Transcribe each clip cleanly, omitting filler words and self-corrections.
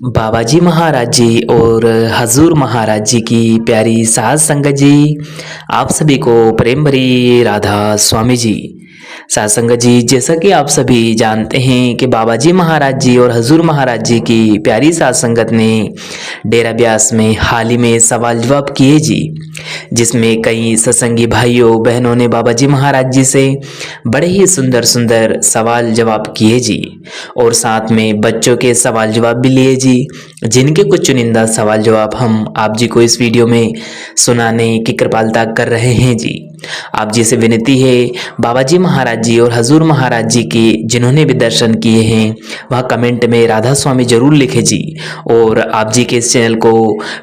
बाबा जी महाराज जी और हजूर महाराज जी की प्यारी साज संगत जी, आप सभी को प्रेम भरी राधा स्वामी जी। साज संगत जी, जैसा कि आप सभी जानते हैं कि बाबा जी महाराज जी और हजूर महाराज जी की प्यारी साज संगत ने डेरा ब्यास में हाल ही में सवाल जवाब किए जी, जिसमें कई सत्संगी भाइयों बहनों ने बाबा जी महाराज जी से बड़े ही सुंदर सुंदर सवाल जवाब किए जी, और साथ में बच्चों के सवाल जवाब भी लिए जी, जिनके कुछ चुनिंदा सवाल जवाब हम आप जी को इस वीडियो में सुनाने की कृपालता कर रहे हैं जी। आप जी से विनती है, बाबा जी महाराज जी और हजूर महाराज जी की जिन्होंने भी दर्शन किए हैं वह कमेंट में राधा स्वामी जरूर लिखे जी, और आप जी के इस चैनल को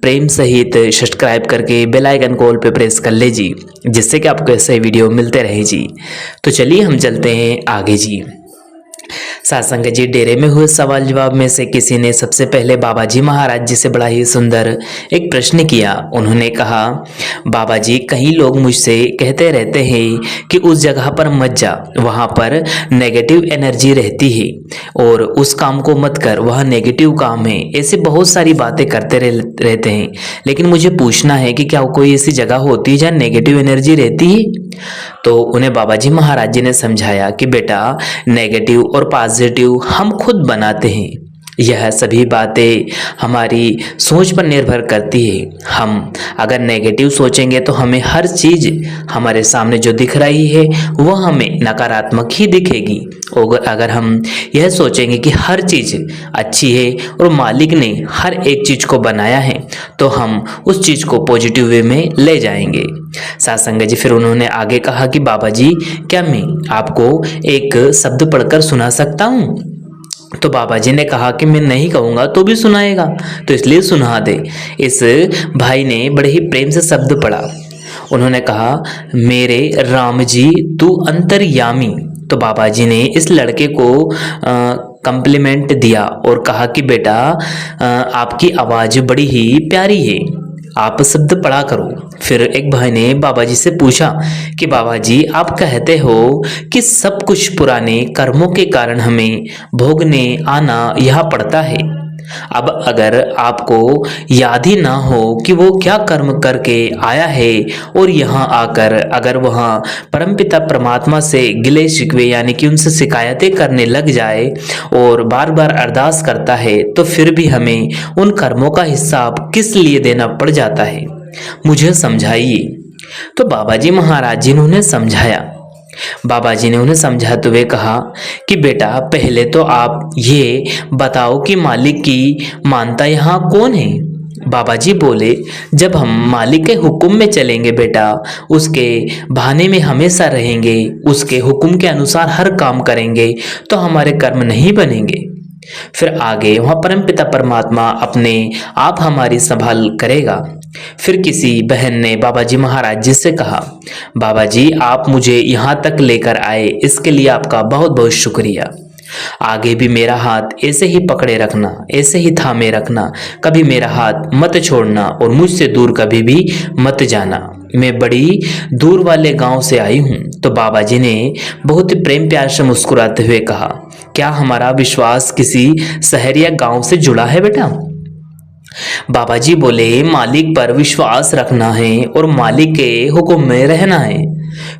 प्रेम सहित सब्सक्राइब करके बेल आइकन को ऑल पे प्रेस कर ले जी, जिससे कि आपको ऐसे वीडियो मिलते रहे जी। तो चलिए हम चलते हैं आगे जी। सासंग जी, डेरे में हुए सवाल जवाब में से किसी ने सबसे पहले बाबा जी महाराज जी से बड़ा ही सुंदर एक प्रश्न किया। उन्होंने कहा, बाबा जी कई लोग मुझसे कहते रहते हैं कि उस जगह पर मत जा, वहाँ पर नेगेटिव एनर्जी रहती है और उस काम को मत कर, वह नेगेटिव काम है। ऐसे बहुत सारी बातें करते रहते हैं, लेकिन मुझे पूछना है कि क्या कोई ऐसी जगह होती है जहाँ नेगेटिव एनर्जी रहती है? तो उन्हें बाबा जी महाराज जी ने समझाया कि बेटा, नेगेटिव और पॉजिटिव हम खुद बनाते हैं। यह सभी बातें हमारी सोच पर निर्भर करती है। हम अगर नेगेटिव सोचेंगे तो हमें हर चीज़ हमारे सामने जो दिख रही है वह हमें नकारात्मक ही दिखेगी, और अगर हम यह सोचेंगे कि हर चीज़ अच्छी है और मालिक ने हर एक चीज़ को बनाया है, तो हम उस चीज़ को पॉजिटिव वे में ले जाएंगे। सासंग जी फिर उन्होंने आगे कहा कि बाबा जी, क्या मैं आपको एक शब्द पढ़कर सुना सकता हूँ? तो बाबा जी ने कहा कि मैं नहीं कहूँगा तो भी सुनाएगा, तो इसलिए सुना दे। इस भाई ने बड़े ही प्रेम से शब्द पढ़ा। उन्होंने कहा, मेरे राम जी तू अंतर्यामी। तो बाबा जी ने इस लड़के को कम्प्लीमेंट दिया और कहा कि बेटा, आपकी आवाज़ बड़ी ही प्यारी है, आप शब्द पढ़ा करो। फिर एक भाई ने बाबा जी से पूछा कि बाबा जी, आप कहते हो कि सब कुछ पुराने कर्मों के कारण हमें भोगने आना यहाँ पड़ता है। अब अगर आपको याद ही ना हो कि वो क्या कर्म करके आया है, और यहाँ आकर अगर वहाँ परमपिता परमात्मा से गिले शिकवे यानी कि उनसे शिकायतें करने लग जाए और बार बार अरदास करता है, तो फिर भी हमें उन कर्मों का हिसाब किस लिए देना पड़ जाता है? मुझे समझाइए। तो बाबा जी महाराज जी ने उन्हें समझाया। बाबा जी ने उन्हें समझाते हुए कहा कि बेटा, पहले तो आप ये बताओ कि मालिक की मानता यहाँ कौन है? बाबा जी बोले, जब हम मालिक के हुक्म में चलेंगे बेटा, उसके बहाने में हमेशा रहेंगे, उसके हुक्म के अनुसार हर काम करेंगे, तो हमारे कर्म नहीं बनेंगे। फिर आगे वहाँ परमपिता परमात्मा अपने आप हमारी संभाल करेगा। फिर किसी बहन ने बाबा जी महाराज जी से कहा, बाबा जी आप मुझे यहाँ तक लेकर आए, इसके लिए आपका बहुत बहुत शुक्रिया। आगे भी मेरा हाथ ऐसे ही पकड़े रखना, ऐसे ही थामे रखना, कभी मेरा हाथ मत छोड़ना और मुझसे दूर कभी भी मत जाना। मैं बड़ी दूर वाले गांव से आई हूँ। तो बाबा जी ने बहुत प्रेम प्यार से मुस्कुराते हुए कहा, क्या हमारा विश्वास किसी शहर या गांव से जुड़ा है बेटा? बाबा जी बोले, मालिक पर विश्वास रखना है और मालिक के हुक्म में रहना है।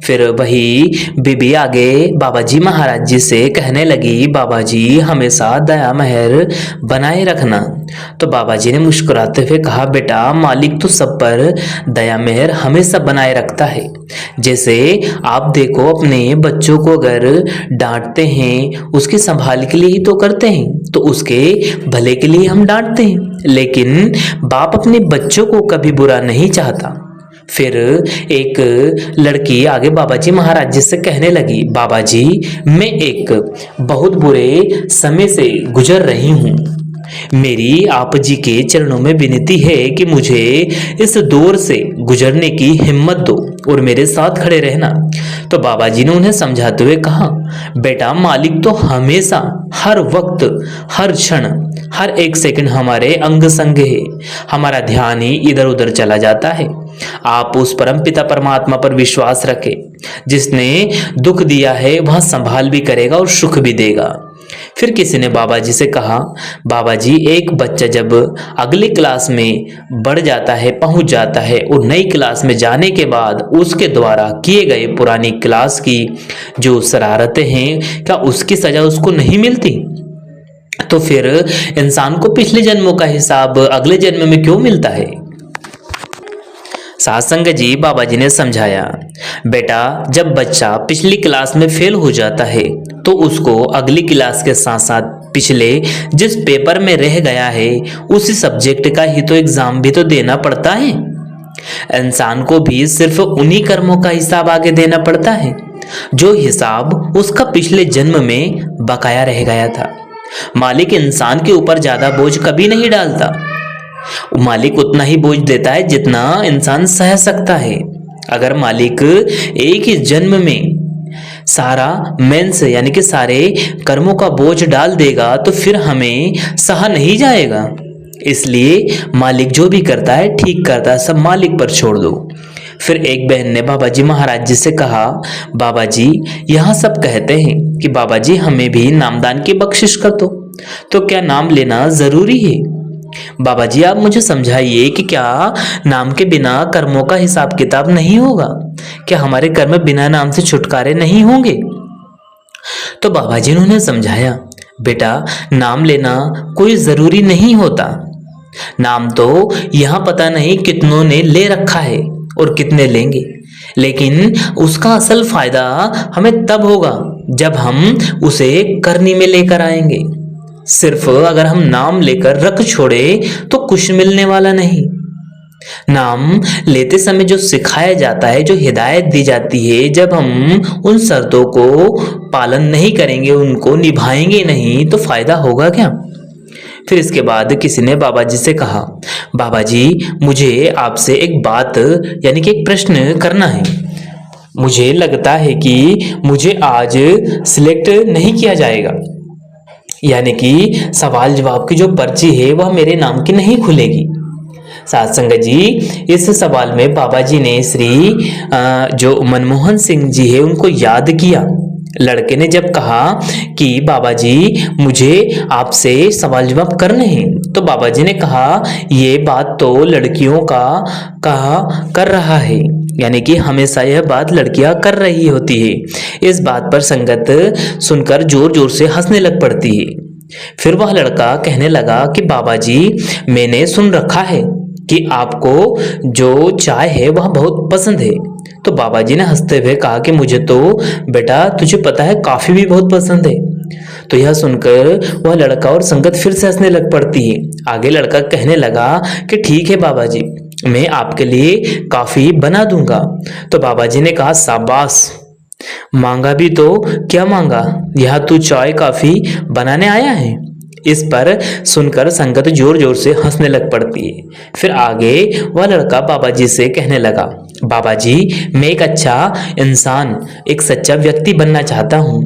फिर वही बीबी आगे बाबा जी महाराज जी से कहने लगी, बाबा जी हमेशा दया मेहर बनाए रखना। तो बाबा जी ने मुस्कुराते हुए कहा, बेटा, मालिक तो सब पर दया मेहर हमेशा बनाए रखता है। जैसे आप देखो, अपने बच्चों को अगर डांटते हैं, उसकी संभाल के लिए ही तो करते हैं, तो उसके भले के लिए हम डांटते हैं, लेकिन बाप अपने बच्चों को कभी बुरा नहीं चाहता। फिर एक लड़की आगे बाबा जी महाराज जी से कहने लगी, बाबा जी मैं एक बहुत बुरे समय से गुजर रही हूँ, मेरी आप जी के चरणों में विनती है कि मुझे इस दौर से गुजरने की हिम्मत दो और मेरे साथ खड़े रहना। तो बाबा जी ने उन्हें समझाते हुए कहा, बेटा, मालिक तो हमेशा हर वक्त हर क्षण हर एक सेकंड हमारे अंग संग है, हमारा ध्यान ही इधर उधर चला जाता है। आप उस परमपिता परमात्मा पर विश्वास रखें, जिसने दुख दिया है वह संभाल भी करेगा और सुख भी देगा। फिर किसी ने बाबा जी से कहा, बाबा जी एक बच्चा जब अगली क्लास में बढ़ जाता है, पहुंच जाता है और नई क्लास में जाने के बाद उसके द्वारा किए गए पुरानी क्लास की जो शरारतें हैं, क्या उसकी सजा उसको नहीं मिलती? तो फिर इंसान को पिछले जन्मों का हिसाब अगले जन्म में क्यों मिलता है? सात्संग जी बाबा जी ने समझाया, बेटा जब बच्चा पिछली क्लास में फेल हो जाता है तो उसको अगली क्लास के साथ साथ पिछले जिस पेपर में रह गया है उसी सब्जेक्ट का ही तो एग्जाम भी तो देना पड़ता है। इंसान को भी सिर्फ उन्हीं कर्मों का हिसाब आगे देना पड़ता है जो हिसाब उसका पिछले जन्म में बकाया रह गया था। मालिक इंसान के ऊपर ज्यादा बोझ कभी नहीं डालता। मालिक उतना ही बोझ देता है जितना इंसान सह सकता है। अगर मालिक एक ही जन्म में सारा मेंस यानी कि सारे कर्मों का बोझ डाल देगा तो फिर हमें सहा नहीं जाएगा। इसलिए मालिक जो भी करता है ठीक करता है, सब मालिक पर छोड़ दो। फिर एक बहन ने बाबा जी महाराज जी से कहा, बाबा जी यहाँ सब कहते हैं कि बाबा जी हमें भी नामदान की बख्शिश कर दो, तो क्या नाम लेना जरूरी है? बाबा जी आप मुझे समझाइए कि क्या नाम के बिना कर्मों का हिसाब किताब नहीं होगा? क्या हमारे कर्म बिना नाम से छुटकारे नहीं होंगे? तो बाबा जी ने समझाया, बेटा नाम लेना कोई जरूरी नहीं होता। नाम तो यहाँ पता नहीं कितनों ने ले रखा है और कितने लेंगे, लेकिन उसका असल फायदा हमें तब होगा जब हम उसे करनी में लेकर आएंगे। सिर्फ अगर हम नाम लेकर रख छोड़े तो कुछ मिलने वाला नहीं। नाम लेते समय जो सिखाया जाता है, जो हिदायत दी जाती है, जब हम उन शर्तों को पालन नहीं करेंगे, उनको निभाएंगे नहीं, तो फायदा होगा क्या? फिर इसके बाद किसी ने बाबा जी से कहा, बाबा जी मुझे आपसे एक बात यानी कि एक प्रश्न करना है। मुझे लगता है कि मुझे आज सिलेक्ट नहीं किया जाएगा, यानी कि सवाल जवाब की जो पर्ची है वह मेरे नाम की नहीं खुलेगी। सत्संग जी इस सवाल में बाबा जी ने श्री जो मनमोहन सिंह जी है उनको याद किया। लड़के ने जब कहा कि बाबा जी मुझे आपसे सवाल जवाब करने हैं, तो बाबा जी ने कहा ये बात तो लड़कियों का कहा कर रहा है, यानी कि हमेशा यह बात लड़कियां कर रही होती है। इस बात पर संगत सुनकर जोर जोर से हंसने लग पड़ती है। फिर वह लड़का कहने लगा कि बाबा जी मैंने सुन रखा है कि आपको जो चाय है वह बहुत पसंद है। तो बाबा जी ने हंसते हुए कहा कि मुझे तो बेटा तुझे पता है कॉफी भी बहुत पसंद है। तो यह सुनकर वह लड़का और संगत फिर से हंसने लग पड़ती है। आगे लड़का कहने लगा कि ठीक है बाबा जी, मैं आपके लिए कॉफी बना दूंगा। तो बाबा जी ने कहा शाबाश, मांगा भी तो क्या मांगा, यह तू चाय कॉफी बनाने आया है। इस पर सुनकर संगत जोर जोर से हंसने लग पड़ती है। फिर आगे वह लड़का बाबा जी से कहने लगा, बाबा जी मैं एक अच्छा इंसान, एक सच्चा व्यक्ति बनना चाहता हूँ।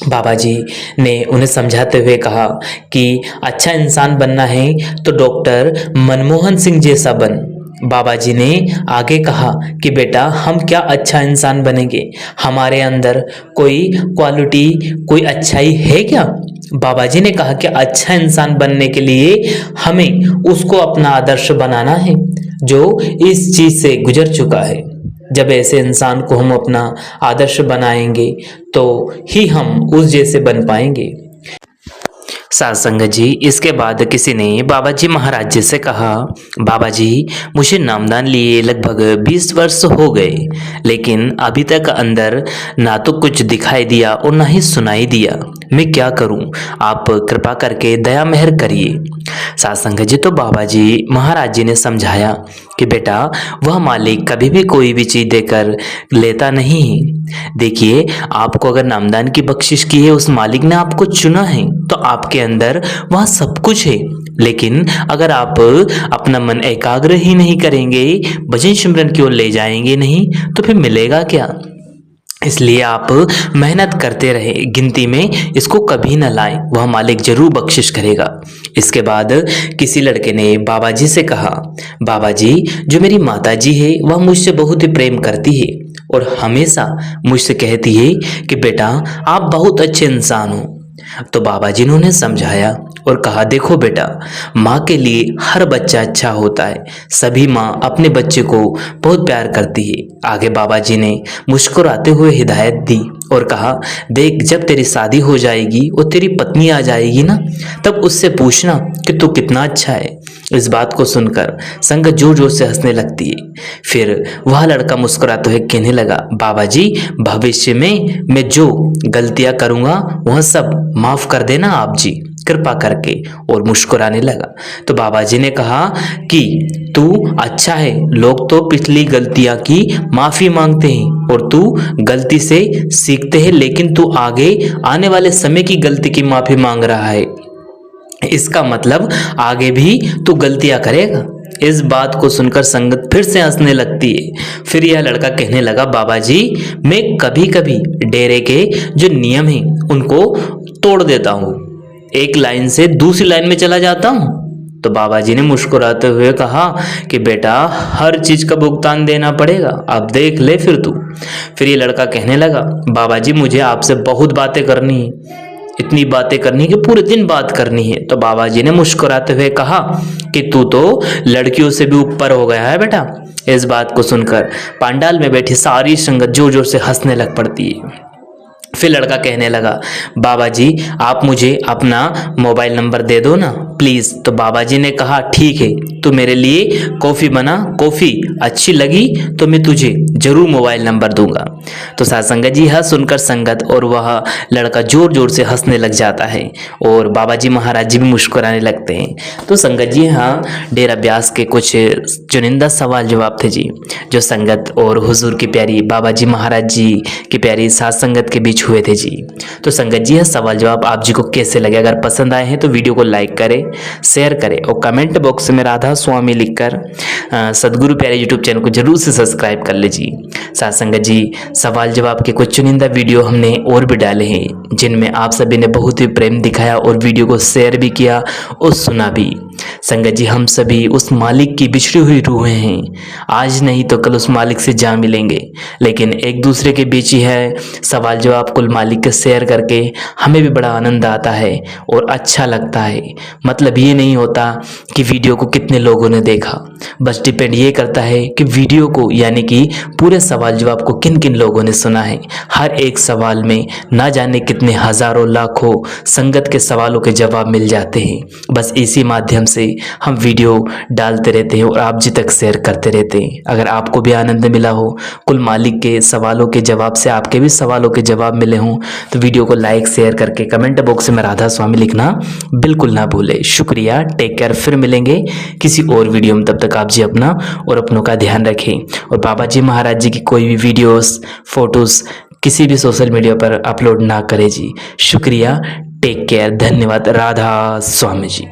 बाबा जी ने उन्हें समझाते हुए कहा कि अच्छा इंसान बनना है तो डॉक्टर मनमोहन सिंह जैसा बन। बाबा जी ने आगे कहा कि बेटा हम क्या अच्छा इंसान बनेंगे, हमारे अंदर कोई क्वालिटी, कोई अच्छाई है क्या? बाबा जी ने कहा कि अच्छा इंसान बनने के लिए हमें उसको अपना आदर्श बनाना है जो इस चीज से गुजर चुका है। जब ऐसे इंसान को हम अपना आदर्श बनाएंगे तो ही हम उस जैसे बन पाएंगे। सत्संग जी इसके बाद किसी ने बाबा जी महाराज जी से कहा, बाबा जी मुझे नामदान लिए लगभग 20 वर्ष हो गए, लेकिन अभी तक अंदर ना तो कुछ दिखाई दिया और ना ही सुनाई दिया, मैं क्या करूं? आप कृपा करके दया मेहर करिए। सत्संग जी तो बाबा जी महाराज जी ने समझाया कि बेटा वह मालिक कभी भी कोई भी चीज देकर लेता नहीं है। देखिए आपको अगर नामदान की बख्शिश की है, उस मालिक ने आपको चुना है तो आपके अंदर वह सब कुछ है। लेकिन अगर आप अपना मन एकाग्र ही नहीं करेंगे, भजन सिमरन की ओर ले जाएंगे नहीं, तो फिर मिलेगा क्या? इसलिए आप मेहनत करते रहे, गिनती में इसको कभी न लाएं, वह मालिक जरूर बख्शिश करेगा। इसके बाद किसी लड़के ने बाबा जी से कहा, बाबा जी जो मेरी माता जी है वह मुझसे बहुत ही प्रेम करती है और हमेशा मुझसे कहती है कि बेटा आप बहुत अच्छे इंसान हो। तो बाबा जी ने उन्हें समझाया और कहा, देखो बेटा, माँ के लिए हर बच्चा अच्छा होता है। सभी माँ अपने बच्चे को बहुत प्यार करती है। आगे बाबा जी ने मुस्कुराते हुए हिदायत दी और कहा, देख, जब तेरी शादी हो जाएगी और तेरी पत्नी आ जाएगी ना, तब उससे पूछना कि तू कितना अच्छा है। इस बात को सुनकर संगत जोर जोर से हंसने लगती है। फिर वह लड़का मुस्कुराते हुए कहने लगा, बाबा जी, भविष्य में मैं जो गलतियां करूंगा वह सब माफ कर देना आप जी, कृपा करके। और मुस्कुराने लगा। तो बाबा जी ने कहा कि तू अच्छा है, लोग तो पिछली गलतियां की माफी मांगते हैं और तू गलती से सीखते हैं, लेकिन तू आगे आने वाले समय की गलती की माफी मांग रहा है। इसका मतलब आगे भी तू गलतियां करेगा। इस बात को सुनकर संगत फिर से हंसने लगती है। फिर यह लड़का कहने लगा, बाबा जी, मैं कभी कभी डेरे के जो नियम हैं उनको तोड़ देता हूँ, एक लाइन से दूसरी लाइन में चला जाता हूँ। तो बाबा जी ने मुस्कुराते हुए कहा कि बेटा, हर चीज का भुगतान देना पड़ेगा, अब देख ले फिर तू। फिर ये लड़का कहने लगा, बाबा जी, मुझे आपसे बहुत बातें करनी है, इतनी बातें करनी है कि पूरे दिन बात करनी है। तो बाबा जी ने मुस्कुराते हुए कहा कि तू तो लड़कियों से भी ऊपर हो गया है बेटा। इस बात को सुनकर पांडाल में बैठी सारी संगत जोर जोर से हंसने लग पड़ती है। फिर लड़का कहने लगा, बाबा जी, आप मुझे अपना मोबाइल नंबर दे दो ना प्लीज। तो बाबा जी ने कहा, ठीक है, तू मेरे लिए कॉफी बना, कॉफी अच्छी लगी तो मैं तुझे जरूर मोबाइल नंबर दूंगा। तो साथ संगत जी, यह सुनकर संगत और वह लड़का जोर जोर से हंसने लग जाता है और बाबा जी महाराज जी भी मुस्कुराने लगते हैं। तो संगत जी, हाँ, डेरा ब्यास के कुछ चुनिंदा सवाल जवाब थे जी, जो संगत और हुजूर की प्यारी बाबा जी महाराज जी की प्यारी साथ संगत के बीच हुए थे जी। तो संगत जी, यह सवाल जवाब आप जी को कैसे लगे? अगर पसंद आए हैं तो वीडियो को लाइक करें, शेयर करें और कमेंट बॉक्स में राधा स्वामी लिखकर सदगुरु प्यारे यूट्यूब चैनल को जरूर से सब्सक्राइब कर लीजिए। साथ संगत जी, सवाल जवाब के कुछ चुनिंदा वीडियो हमने और भी डाले हैं, जिनमें आप सभी ने बहुत ही प्रेम दिखाया और वीडियो को शेयर भी किया और सुना भी। संगत जी, हम सभी उस मालिक की बिछड़ी हुई रूहें हैं। आज नहीं तो कल उस मालिक से जा मिलेंगे, लेकिन एक दूसरे के बीच ही है सवाल जवाब कुल मालिक के शेयर करके हमें भी बड़ा आनंद आता है और अच्छा लगता है। मतलब ये नहीं होता कि वीडियो को कितने लोगों ने देखा, बस डिपेंड ये करता है कि वीडियो को यानी कि पूरे सवाल जवाब को किन किन लोगों ने सुना है। हर एक सवाल में ना जाने कितने हजारों लाखों संगत के सवालों के जवाब मिल जाते हैं। बस इसी माध्यम से हम वीडियो डालते रहते हैं और आप जी तक शेयर करते रहते हैं। अगर आपको भी आनंद मिला हो, कुल मालिक के सवालों के जवाब से आपके भी सवालों के जवाब मिले हों, तो वीडियो को लाइक शेयर करके कमेंट बॉक्स में राधा स्वामी लिखना बिल्कुल ना भूले। शुक्रिया, टेक केयर, फिर मिलेंगे किसी और वीडियो में। तब तक आप जी अपना और अपनों का ध्यान रखें और बाबा जी महाराज जी की कोई भी वीडियोस फोटोज किसी भी सोशल मीडिया पर अपलोड ना करें जी। शुक्रिया, टेक केयर, धन्यवाद, राधा स्वामी जी।